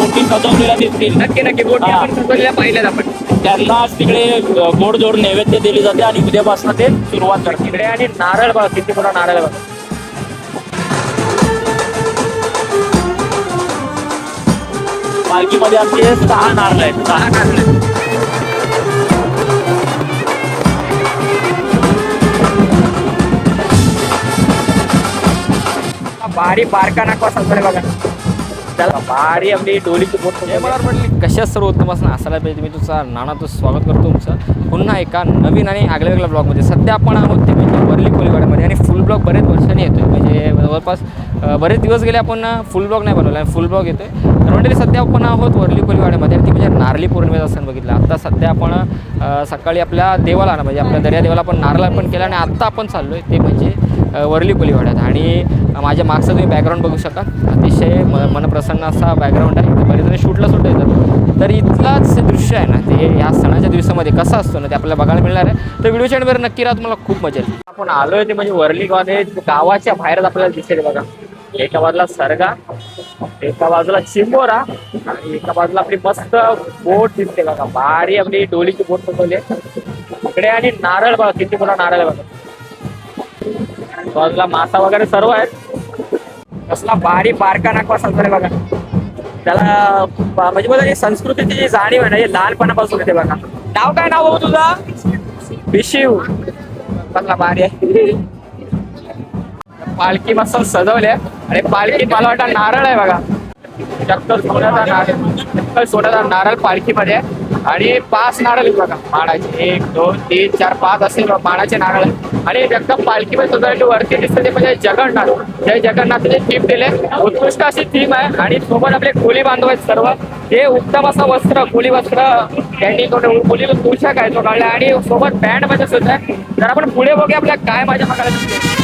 बोटी सजवलेल्या दिसतील. नक्की नक्की बोटी हा. आपण सजवलेल्या पाहिल्यात आपण. त्यांना आज तिकडे गोड नैवेद्य दिली जाते आणि उद्यापासून ते सुरुवात करते. तिकडे आणि नारळ बघा किती मोठा नारळ बघा. पालखीमध्ये आमचे 6 नारळ आहेत. 6 नारळ. भारी बारका नाकवा सजवले बघा. त्याला भारी आपली डोलीची बोट जय मल्हार मंडळी, कशा सर्व उत्तम असणं असायला पाहिजे. मी तुमचा नानाचं स्वागत करतो तुमचं पुन्हा एका नवीन आणि आगळ्या वेगळ्या ब्लॉगमध्ये. सध्या आपण आहोत ते म्हणजे वर्ली कोळीवाड्यामध्ये आणि फुल ब्लॉग बरेच वर्षांनी येतोय. म्हणजे जवळपास बरेच दिवस गेले आपण फुल ब्लॉग नाही बनवला आणि फुल ब्लॉग येतोय. तर मंडळी सध्या आपण आहोत वर्ली कोळीवाड्यामध्ये आणि ती म्हणजे नारळी पौर्णिमेचा सण बघितला. आता सध्या आपण सकाळी आपल्या देवाला म्हणजे आपल्या दर्या देवाला आपण नारळ अर्पण केला आणि आत्ता आपण चाललो आहे ते म्हणजे वर्ली कोळीवाड्यात. आणि माझ्या मागचं तुम्ही बॅकग्राऊंड बघू शकाल, अतिशय मनप्रसन्न असा बॅकग्राऊंड आहे. बरेच जण शूटला सुद्धा येतात. तर इथलाच दृश्य आहे ना ते ह्या सणाच्या दिवसामध्ये कसं असतो ना ते आपल्याला बघायला मिळणार आहे. तर व्हिडिओच्या एंडवर नक्की राहा, तुम्हाला खूप मजा येईल. आपण आलोय ते म्हणजे वर्ली गावाच्या बाहेरच आपल्याला दिसेल बघा. एका बाजूला सरगा, एका बाजूला चिंबोरा आणि एका बाजूला आपली मस्त बोट दिसते बघा. भारी आपली डोलीची बोट सजवली आहे. इकडे आणि नारळ बघा किती मोठा नारळ आहे बघा. बाजूला मासा वगैरे सर्व आहेत. कसला भारी बारका नाकवा सजवले बघा. त्याला म्हणजे बघा संस्कृतीची जी जाणीव आहे ना हे लहानपणापासून येते बघा. नाव काय नाव बाबू तुझं? बिशिव. कसला भारी आहे. पालखी मस्त सजवल्या आणि पालखीत मला वाटतं नारळ आहे बघा. चक्क सोन्याचा नारळ पालखीमध्ये आणि 5 नारळ आहेत बघा माडाचे. 1 2 3 4 5 असे माडाचे नारळ आणि एकदम पालखीमध्ये सजवलेली वरती दिसते ते म्हणजे जगन्नाथ. जय जगन्नाथचे थीम दिले. उत्कृष्ट अशी थीम आहे आणि सोबत आपले कोळी बांधव आहेत सर्व. हे उत्तम असं वस्त्र कोळी वस्त्र त्यांनी कोळीला पोशाख आहे तो काढला आणि सोबत बँड मध्ये सुद्धा आहे. तर आपण पुढे बघूया आपल्या काय माझ्या बघायला दिसते.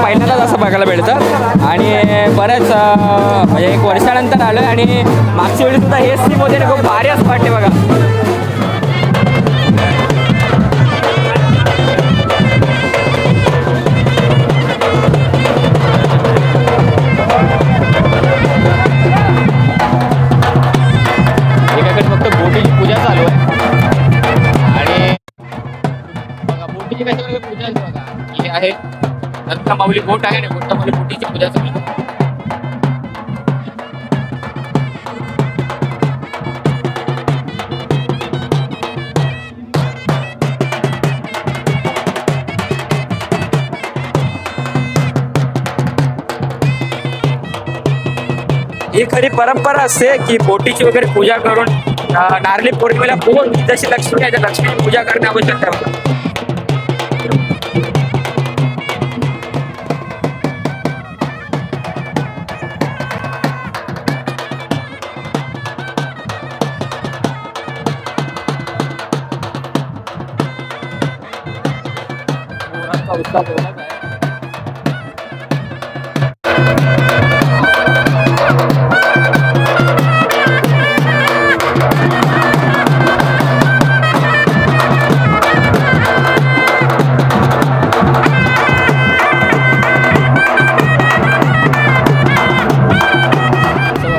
पहिल्यांदाच असं बघायला मिळतं आणि बऱ्याच म्हणजे 1 वर्षानंतर आलं आणि मागच्या वेळी सुद्धा हेच सीम होते खूप भारी असं वाटते बघा. एकाकडे फक्त बोटीची पूजा चालू आहे आणि बघा बोटीची कशावर पूजा आहे बघा. ही आहे दत्ता माऊली बोट आहे ना. दत्ता माऊली बोटीची पूजा चालू आहे. ही खरी परंपरा असते की बोटीची वगैरे पूजा करून नारळी पौर्णिमेला बोट जशी लक्ष्मी आहे त्या लक्ष्मीची पूजा करणे आवश्यक आहे. रस्ता तेवढाच आहे.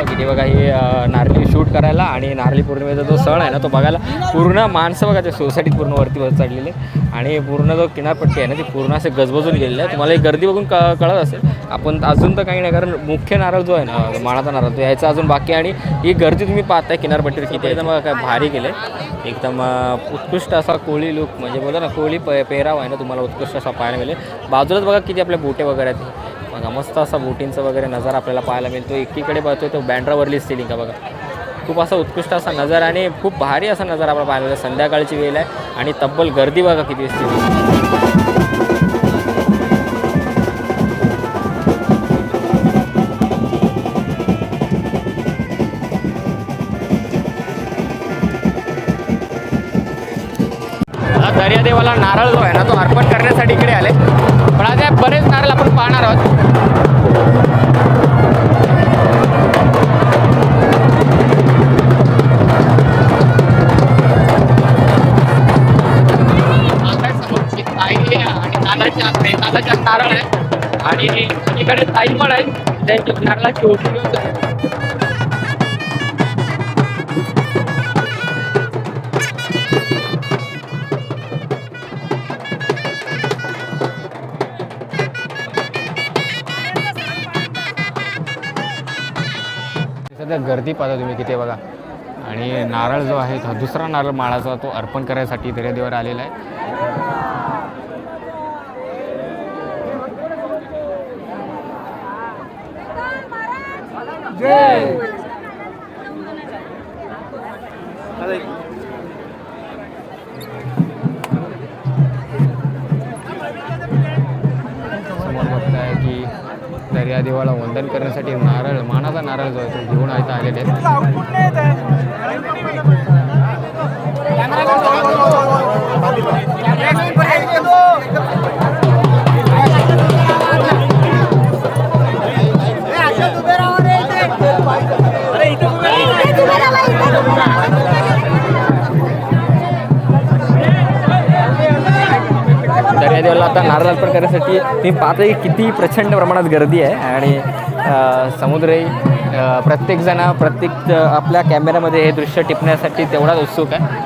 किती बघा हे नारळी शूट करायला आणि नारळी पौर्णिमेचा जो सण आहे ना तो बघायला पूर्ण माणसं बघा त्या सोसायटीत पूर्ण वरती चढलेले आणि पूर्ण जो किनारपट्टी आहे ना ती पूर्ण असे गजबजून गेलेली आहे. तुम्हाला एक गर्दी बघून कळत असेल. आपण अजून तर काही नाही कारण मुख्य नारळ जो आहे ना मानाचा नारळ तो यायचा अजून बाकी आणि ही गर्दी तुम्ही पाहताय किनारपट्टीवर किती एकदम काय भारी केलं आहे. एकदम उत्कृष्ट असा कोळी लुक म्हणजे बोला ना कोळी पेहराव आहे ना तुम्हाला उत्कृष्ट असा पाहायला मिळेल. बाजूलाच बघा किती आपल्या बोटे वगैरे आहेत. बघा मस्त असा बोटिंगचं वगैरे नजारा आपल्याला पाहायला मिळतो. एकीकडे बघतोय तो बँड्रावरली स्टिलिंग का बघा खूप असा उत्कृष्ट असा नजारा आणि खूप भारी असा नजारा आपल्याला पाहायला मिळतो. संध्याकाळची वेळ आहे आणि तब्बल गर्दी बघा किती असते. दर्यादेवाला नारळ जो आहे ना तो अर्पण करण्यासाठी इकडे आले. पण आता बरेच नारळ आपण पाहणार आहोत. नारळाच्या नारळ आहे आणि इकडे ताई पण आहे त्यांची नारळाची ओटी घेऊन आहे. सध्या गर्दी पाहता तुम्ही किती बघा आणि नारळ जो आहे तो दुसरा नारळ माळाचा तो अर्पण करायसाठी दर्यादेवावर आलेला आहे. समोर बघताय की दर्यादेवाला वंदन करण्यासाठी नारळ मानाचा नारळ जो आहे तो घेऊन इथं आलेले आहेत. दर्यादेवाला आता नारळ अर्पण करण्यासाठी मी पाहतोय की किती प्रचंड प्रमाणात गर्दी आहे आणि समुद्रही प्रत्येकजण आपल्या कॅमेऱ्यामध्ये हे दृश्य टिपण्यासाठी तेवढाच उत्सुक आहे.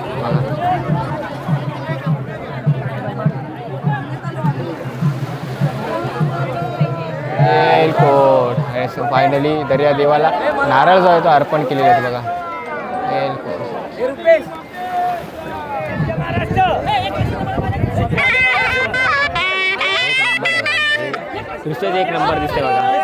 एअरपोर्ट फायनली दर्यादेवाला नारळ जो आहे तो अर्पण केलेला आहे बघा. दृश्यात एक नंबर दिसते बघा.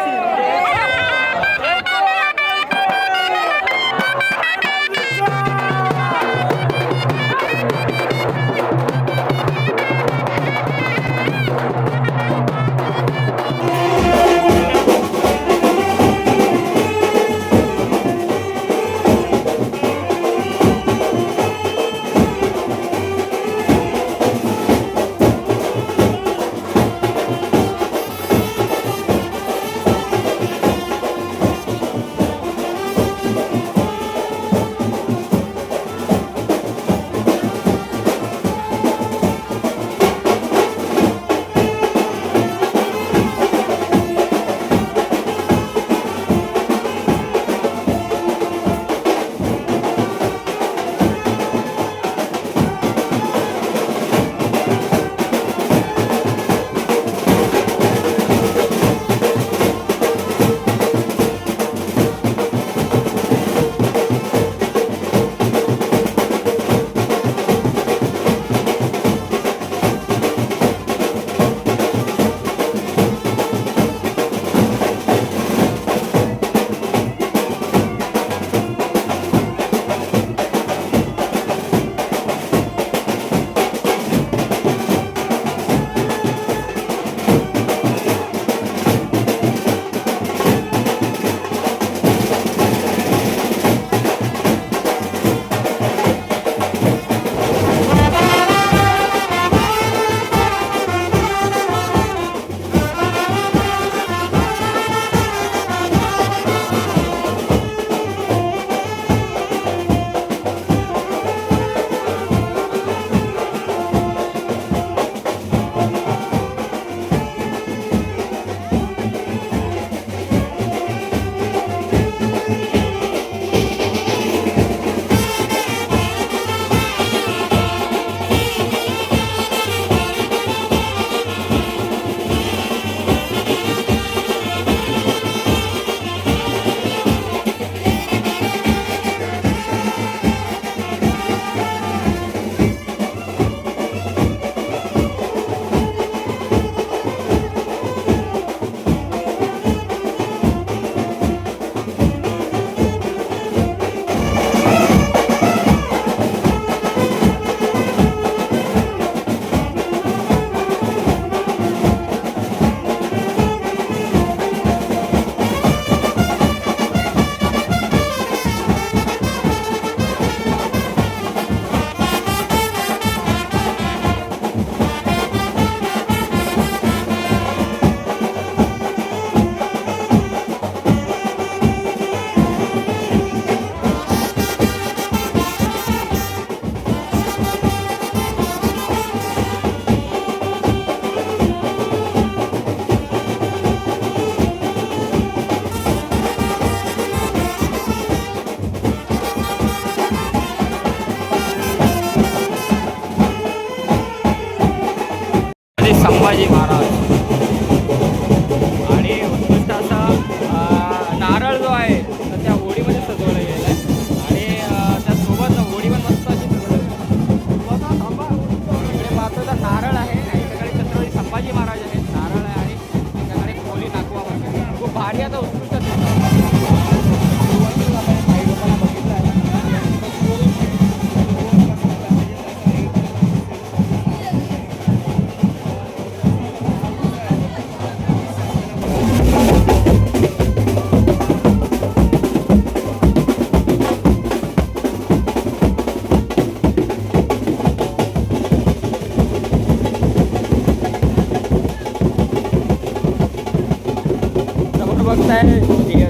बघताय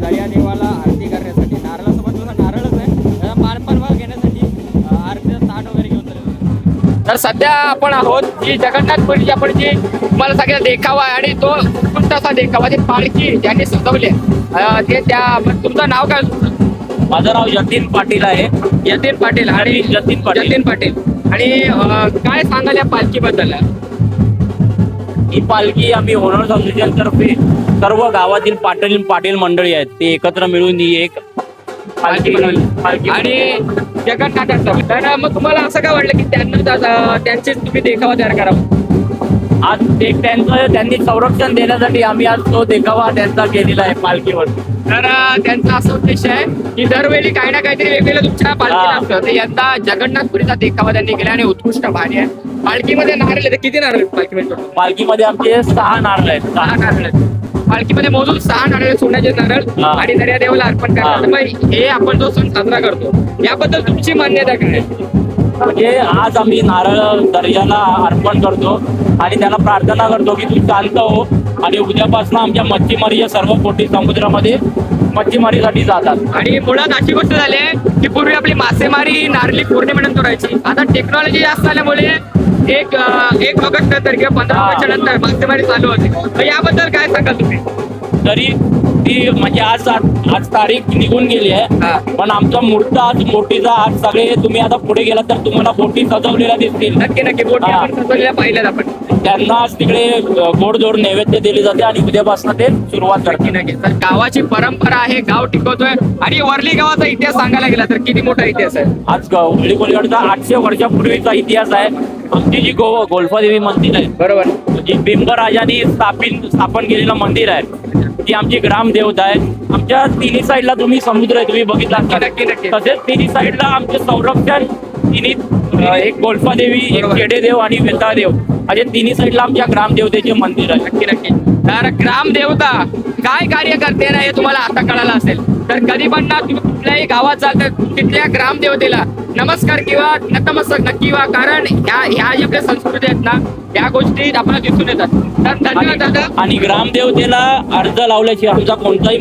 दर्या देवाला आरती करण्यासाठी नारळासोबत बघा नारळच आहे त्याचा मानपरभाव घेण्यासाठी आरतीचं ताट वगैरे घेऊन चाललो. तर सध्या आपण आहोत जी जगन्नाथपुरीची आपण जी तुम्हाला सगळ्या देखावा आहे आणि तो उत्कृष्ट असा देखावा ती पालखी ज्यांनी सजवली आहे ते त्या तुमचं नाव काय? माझं नाव यतीन पाटील आहे. यतीन पाटील आणि यतीन पाटील. यतीन पाटील आणि काय सांगाल या पालखीबद्दल? ही पालखी आम्ही ओनर्स असोसिएशन तर्फे सर्व गावातील पाटील मंडळी आहेत ते एकत्र मिळून ही एक पालखी बनवली आणि जगन्नाथाचं. तर मग तुम्हाला असं काय वाटलं की त्यांचेच तुम्ही देखावा तयार करावा? आज त्यांनी संरक्षण देण्यासाठी आम्ही आज तो देखावा त्यांचा केलेला आहे पालखीवर. तर त्यांचा असा उद्देश आहे की दरवेळी काही ना काहीतरी वेगवेगळं तुमच्या पालखीला असतं. तर यंदा जगन्नाथपुरीचा देखावा त्यांनी केला आणि उत्कृष्ट भारी आहे. पालखीमध्ये नारळ आहेत. किती नारळ आहेत पालखीमध्ये? पालखीमध्ये आमचे 6 नारळ आहेत. 6 नारळ आहेत. पालखीमध्ये मोजून 6 नारळ सोन्याचे नारळ आणि दर्या देवाला अर्पण करतात. तर मग हे आपण जो सण साजरा करतो याबद्दल तुमची मान्यता काय आहे? म्हणजे आज आम्ही नारळ दर्याला अर्पण करतो आणि त्याला प्रार्थना करतो की तू शांत हो आणि उद्यापासून आमच्या मच्छीमारीच्या सर्व बोटी समुद्रामध्ये मच्छीमारीसाठी जातात. आणि मुळात अशी गोष्ट झाली आहे की पूर्वी आपली मासेमारी नारळी पौर्णिमेनंतर व्हायची. आता टेक्नॉलॉजी जास्त आल्यामुळे एक ऑगस्ट नंतर किंवा 15 ऑगस्टच्या नंतर मासेमारी चालू होते. तर याबद्दल काय सांगाल तुम्ही? तरी ती म्हणजे आज तारीख निघून गेली आहे पण आमचा मूर्त आज बोटीचा आज सगळे तुम्ही आता पुढे गेलात तर तुम्हाला बोटी सजवलेल्या दिसतील. नक्की बोटी आपण सजवलेल्या पाहिल्यात आपण. त्यांना आज तिकडे गोडधोड नैवेद्य दिले जाते आणि उद्यापासून ते सुरुवात करते. नक्की. तर गावाची परंपरा आहे, गाव टिकवतोय. आणि वर्ली गावाचा इतिहास सांगायला गेला तर किती मोठा इतिहास आहे? आज वर्ली कोलीवाडचा 800 वर्षापूर्वीचा इतिहास आहे. आमची जी गोल्फादेवी मंदिर आहे बरोबर, जी बिंबराजांनी स्थापन केलेलं मंदिर आहे ती आमची ग्रामदेवता आहे. आमच्या तिन्ही साईडला तुम्ही समुद्र आहे तुम्ही बघितला नक्की. तसेच तिन्ही साईडला आमचे संरक्षण तिन्ही एक गोल्फादेवी, एक खेडेदेव आणि वेताळदेव असे तिन्ही साईडला आमच्या ग्रामदेवतेचे मंदिर आहे. नक्की. तर ग्रामदेवता काय कार्य करते ना हे तुम्हाला आता कळालं असेल. तर कधी पण ना तुम्ही कुठल्याही गावात जाल तर तिथल्या ग्रामदेवतेला नमस्कार किंवा नतमस्तक नक्की व्हा. कारण ह्या ज्या आपल्या संस्कृती आहेत ना या गोष्टी आपल्याला दिसून येतात. तर धन्यवाद दादा. आणि ग्रामदेवतेला अर्ज लावल्याशिवाय आमचा कोणताही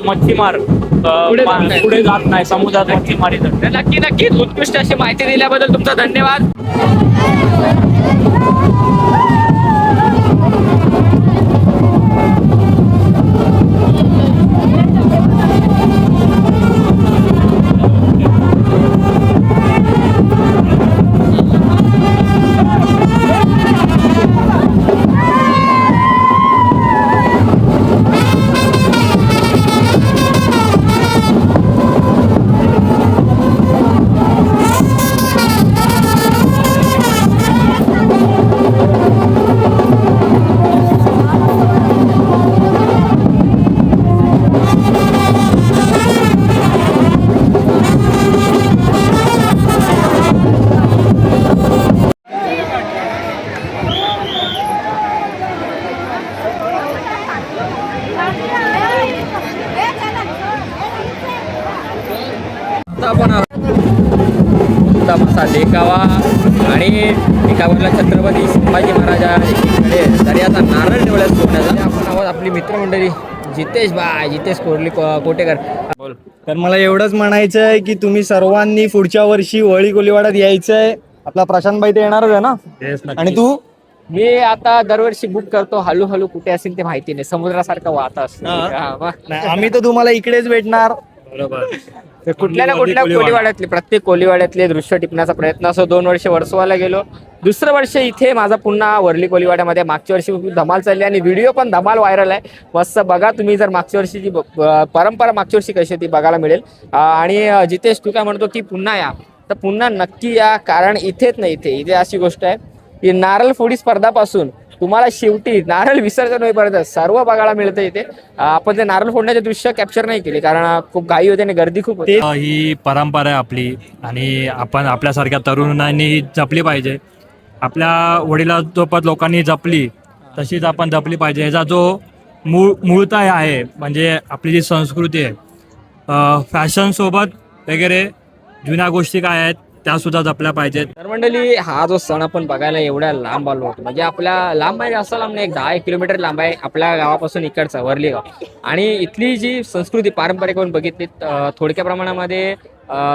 मच्छीमार पुढे जात नाही समुद्रात मच्छीमारी. तर नक्कीच उत्कृष्ट अशी माहिती दिल्याबद्दल तुमचा धन्यवाद. आपण उत्तम असा देखावा आणि एका बाजूला छत्रपती शिवाजी महाराजांकडे दर्याचा नारळ ठेवला सोन्याचा. आपण आहोत आपली मित्रमंडळी जितेश कोटेकर. बोल. तर मला एवढंच म्हणायचं आहे की तुम्ही सर्वांनी पुढच्या वर्षी वळी कोलीवाड्यात यायचं आहे. आपला प्रशांत भाई ते येणारच आहे ना? आणि तू? मी आता दरवर्षी बुक करतो. हळूहळू कुठे असेल ते माहिती नाही, समुद्रासारखं वाहत असतं. नाही, आम्ही तर तुम्हाला इकडेच भेटणार. तर कुठल्या ना कुठल्या कोलीवाड्यातले प्रत्येक कोलीवाड्यातले दृश्य टिपण्याचा प्रयत्न असो. 2 वर्ष वर्सोवाला गेलो, दुसरं वर्ष इथे माझा पुन्हा वर्ली कोलीवाड्यामध्ये. मागच्या वर्षी खूप धमाल चालली आणि व्हिडिओ पण धमाल व्हायरल आहे. मस्त बघा तुम्ही. जर मागच्या वर्षीची परंपरा मागच्या वर्षी कशी ती बघायला मिळेल. आणि जितेश तू काय म्हणतो की पुन्हा या, तर पुन्हा नक्की या. कारण इथेच नाही, इथे अशी गोष्ट आहे की नारळ फोडी स्पर्धापासून तुम्हाला शेवटी नारळ विसर्जन होईपर्यंत सर्व बघायला मिळतं इथे. आपण ते नारळ फोडण्याचे दृश्य कॅप्चर नाही केले कारण खूप घाई होते आणि गर्दी खूप होती. ही परंपरा आहे आपली आणि आपण आपल्यासारख्या तरुणांनी जपली पाहिजे. आपल्या वडिलांसोबत लोकांनी जपली तशीच आपण जपली पाहिजे. ह्याचा जो मूळता आहे म्हणजे आपली जी संस्कृती आहे, फॅशनसोबत वगैरे जुन्या गोष्टी काय आहेत त्या सुद्धा जपल्या पाहिजेत. तर मंडळी, हा जो सण आपण बघायला एवढ्या लांब आलो होतो, म्हणजे आपल्या लांब आहे असं लांब नाही, 10-1 किलोमीटर लांब आहे आपल्या गावापासून इकडचा वर्ली गाव. आणि इथली जी संस्कृती पारंपरिक बघितली थोडक्या प्रमाणामध्ये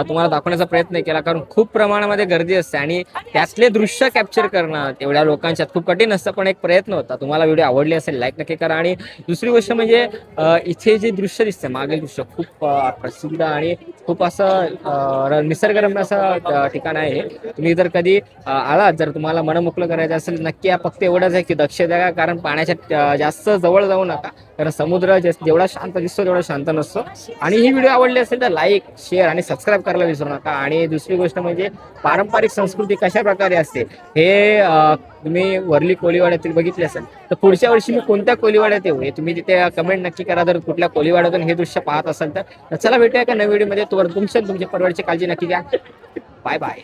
तुम्हाला दाखवण्याचा प्रयत्न केला, कारण खूप प्रमाणामध्ये गर्दी असते आणि त्यातले दृश्य कॅप्चर करणं तेवढ्या लोकांच्यात खूप कठीण असतं, पण एक प्रयत्न होता. तुम्हाला व्हिडिओ आवडली असेल लाईक नक्की करा. आणि दुसरी गोष्ट म्हणजे इथे जे दृश्य दिसते मागील दृश्य खूप प्रसिद्ध आणि खूप असं निसर्गरम्य असं ठिकाण आहे. तुम्ही जर कधी आलात, जर तुम्हाला मन मोकळं करायचं असेल नक्की या. फक्त एवढंच आहे की दक्ष द्या, कारण पाण्याच्या जास्त जवळ जाऊ नका, कारण समुद्र जेवढा शांत दिसतो तेवढा शांत नसतो. आणि ही व्हिडिओ आवडली असेल तर लाईक, शेअर आणि सबस्क्राईब करायला विसरू नका. आणि दुसरी गोष्ट म्हणजे पारंपरिक संस्कृती कशा प्रकारे असते हे तुम्ही वर्ली कोळीवाड्यातील बघितले असेल तर पुढच्या वर्षी मी कोणत्या कोळीवाड्यात येऊ हे तुम्ही तिथे कमेंट नक्की करा. जर कुठल्या कोळीवाड्यातून हे दृश्य पाहत असाल तर चला भेटूया का नवीन व्हिडिओमध्ये. तुमच्या परिवाराची काळजी नक्की घ्या. Bye bye.